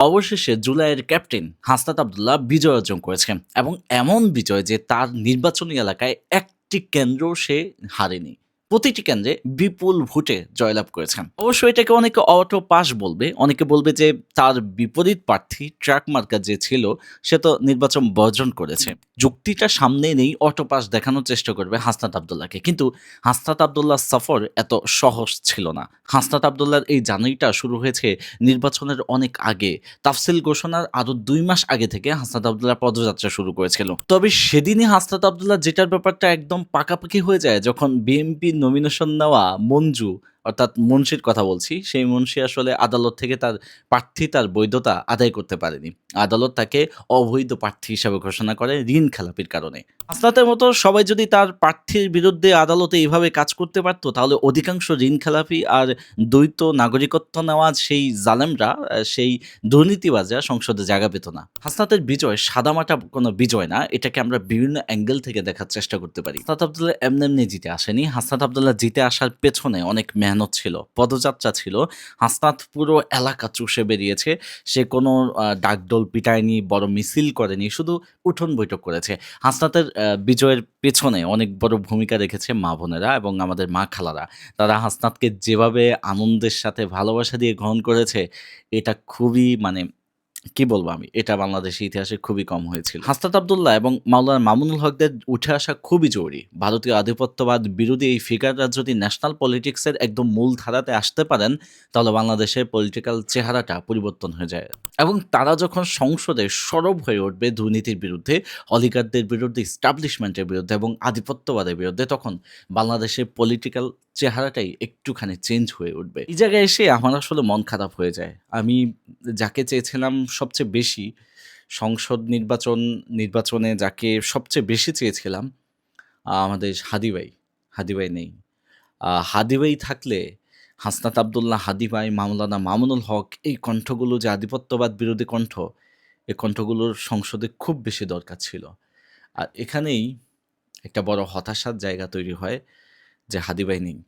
অবশেষে জুলাইয়ের ক্যাপ্টেন হাসনাত আব্দুল্লাহ বিজয় অর্জন করেছেন এবং এমন বিজয় যে তার নির্বাচনী এলাকায় একটি কেন্দ্রও সে হারেনি। প্রতিটি কেন্দ্রে বিপুল ভোটে জয়লাভ করেছেন। অবশ্য এটাকে অনেকে অটো পাস বলবে, অনেকে বলবে যে তার বিপরীত প্রার্থী ট্রাক মার্কা যে ছিল সে তো নির্বাচন বর্জন করেছে। যুক্তিটা সামনে নেই, অটো পাস দেখানোর চেষ্টা করবে হাসনাত আব্দুল্লাহকে, কিন্তু হাসনাত আব্দুল্লাহ সফর এত সহজ ছিল না। হাসনাত আব্দুল্লাহর এই জার্নিটা শুরু হয়েছে নির্বাচনের অনেক আগে। তাফসিল ঘোষণার আরো ২ মাস আগে থেকে হাসনাত আব্দুল্লাহ পদযাত্রা শুরু করেছিল। তবে সেদিনই হাসনাত আব্দুল্লাহ যেটার ব্যাপারটা একদম পাকাপাকি হয়ে যায়, যখন বিএনপির নমিনেশন নেওয়া মঞ্জু অর্থাৎ মুন্সির কথা বলছি, সেই মুন্সি আসলে আদালত থেকে তার প্রার্থিতার বৈধতা আদায় করতে পারেনি। আদালত তাকে অবৈধ প্রার্থী হিসাবে ঘোষণা করে ঋণ খেলাপির কারণে। হাসনাতের মতো সবাই যদি তার প্রার্থীর বিরুদ্ধে আদালতে এইভাবে কাজ করতে পারত, তাহলে অধিকাংশ ঋণ খেলাপি আর দ্বৈত নাগরিকত্ব নেওয়া সেই জালেমরা, সেই দুর্নীতিবাজরা সংসদে জায়গা পেত না। হাসনাতের বিজয় সাদামাটা কোনো বিজয় না, এটাকে আমরা বিভিন্ন অ্যাঙ্গেল থেকে দেখার চেষ্টা করতে পারি। হাসনাত আব্দুল্লাহ এমনি এমনি জিতে আসেনি। হাসনাত আব্দুল্লাহ জিতে আসার পেছনে অনেক মেহনত ছিল, পদযাত্রা ছিল। হাসনাত পুরো এলাকা চষে বেরিয়েছে। সে কোনো ডাকডোল পিটায়নি, বড় মিছিল করেনি, শুধু উঠোন বৈঠক করেছে। হাসনাতের বিজয়ের পেছনে অনেক বড় ভূমিকা রেখেছে মা বোনেরা এবং আমাদের মা খালারা। তারা হাসনাতকে যেভাবে আনন্দের সাথে ভালোবাসা দিয়ে গ্রহণ করেছে, এটা খুবই মানে কি বলবো আমি? এটা বাংলাদেশের ইতিহাসে খুবই কম হয়েছিল। হাসনাত আব্দুল্লাহ এবং মাওলানা মামুনুল হকদের উঠে আসা খুবই জরুরি। ভারতীয় আধিপত্যবাদ বিরোধী এই ফিগাররা যদি ন্যাশনাল পলিটিক্সের একদম মূল ধারাতে আসতে পারেন, তাহলে বাংলাদেশের পলিটিক্যাল চেহারাটা পরিবর্তন হয়ে যায়। এবং তারা যখন সংসদে সরব হয়ে উঠবে দুর্নীতির বিরুদ্ধে, অলিগারদের বিরুদ্ধে, এস্টাবলিশমেন্টের বিরুদ্ধে এবং আধিপত্যবাদের বিরুদ্ধে, তখন বাংলাদেশের পলিটিক্যাল চেহারাটাই একটুখানি চেঞ্জ হয়ে উঠবে। এই জায়গায় এসে আমার আসলে মন খারাপ হয়ে যায়। আমি যাকে চেয়েছিলাম সবচেয়ে বেশি, সংসদ নির্বাচনে যাকে সবচেয়ে বেশি চেয়েছিলাম, আমাদের হাদী ভাই। হাদী ভাই নেই। হাদী ভাই থাকলে হাসনাত আব্দুল্লাহ, হাদী ভাই, মাওলানা মামুনুল হক, এই কণ্ঠগুলো যে আধিপত্যবাদ বিরোধী কণ্ঠ, এই কণ্ঠগুলোর সংসদে খুব বেশি দরকার ছিল। আর এখানেই একটা বড় হতাশার জায়গা তৈরি হয় যে হাদী ভাই নেই।